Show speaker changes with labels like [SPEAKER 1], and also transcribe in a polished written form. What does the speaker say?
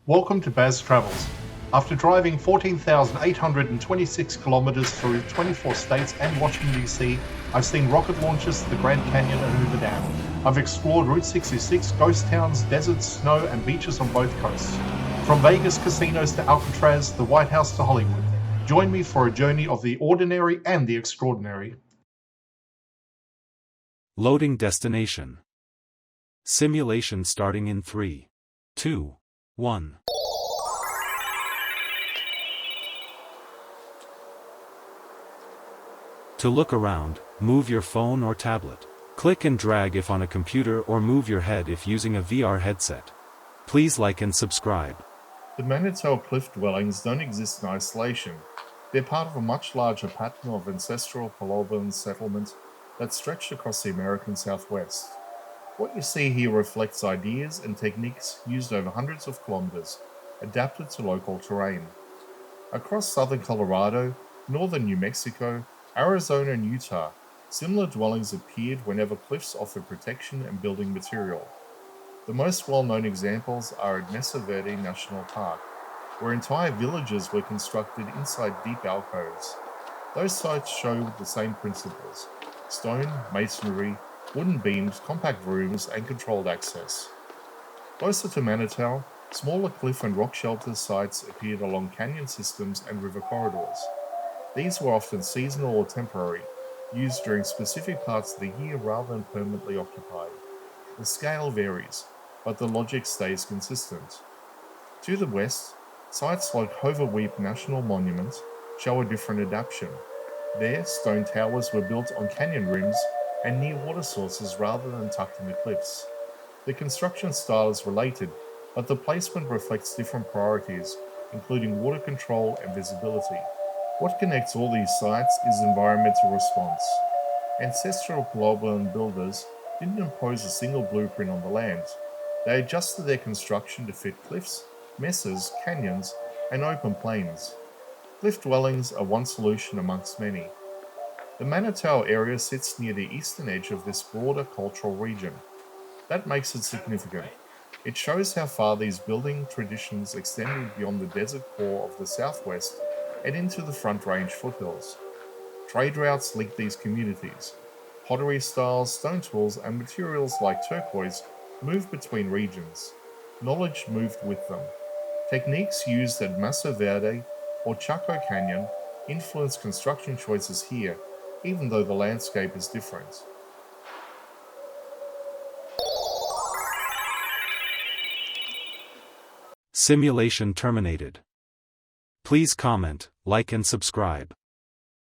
[SPEAKER 1] Welcome to Baz Travels. After driving 14,826 kilometers through 24 states and Washington, D.C., I've seen rocket launches to the Grand Canyon and Hoover Dam. I've explored Route 66, ghost towns, deserts, snow, and beaches on both coasts. From Vegas casinos to Alcatraz, the White House to Hollywood. Join me for a journey of the ordinary and the extraordinary.
[SPEAKER 2] Loading destination. Simulation starting in 3, 2, 1. To look around, move your phone or tablet. Click and drag if on a computer or move your head if using a VR headset. Please like and subscribe.
[SPEAKER 1] The Manitou Cliff Dwellings don't exist in isolation. They're part of a much larger pattern of Ancestral Puebloan settlement that stretched across the American Southwest. What you see here reflects ideas and techniques used over hundreds of kilometers, adapted to local terrain. Across southern Colorado, northern New Mexico, Arizona and Utah, similar dwellings appeared whenever cliffs offered protection and building material. The most well-known examples are at Mesa Verde National Park, where entire villages were constructed inside deep alcoves. Those sites show the same principles: stone, masonry, wooden beams, compact rooms, and controlled access. Closer to Manitou, smaller cliff and rock shelter sites appeared along canyon systems and river corridors. These were often seasonal or temporary, used during specific parts of the year rather than permanently occupied. The scale varies, but the logic stays consistent. To the west, sites like Hoover National Monument show a different adaptation. There, stone towers were built on canyon rims and near water sources rather than tucked in the cliffs. The construction style is related, but the placement reflects different priorities, including water control and visibility. What connects all these sites is environmental response. Ancestral Puebloan builders didn't impose a single blueprint on the land. They adjusted their construction to fit cliffs, mesas, canyons, and open plains. Cliff dwellings are one solution amongst many. The Manitou area sits near the eastern edge of this broader cultural region. That makes it significant. It shows how far these building traditions extended beyond the desert core of the southwest and into the Front Range foothills. Trade routes linked these communities. Pottery styles, stone tools, and materials like turquoise moved between regions. Knowledge moved with them. Techniques used at Mesa Verde or Chaco Canyon influenced construction choices here, even though the landscape is different.
[SPEAKER 2] Simulation terminated. Please comment, like and subscribe.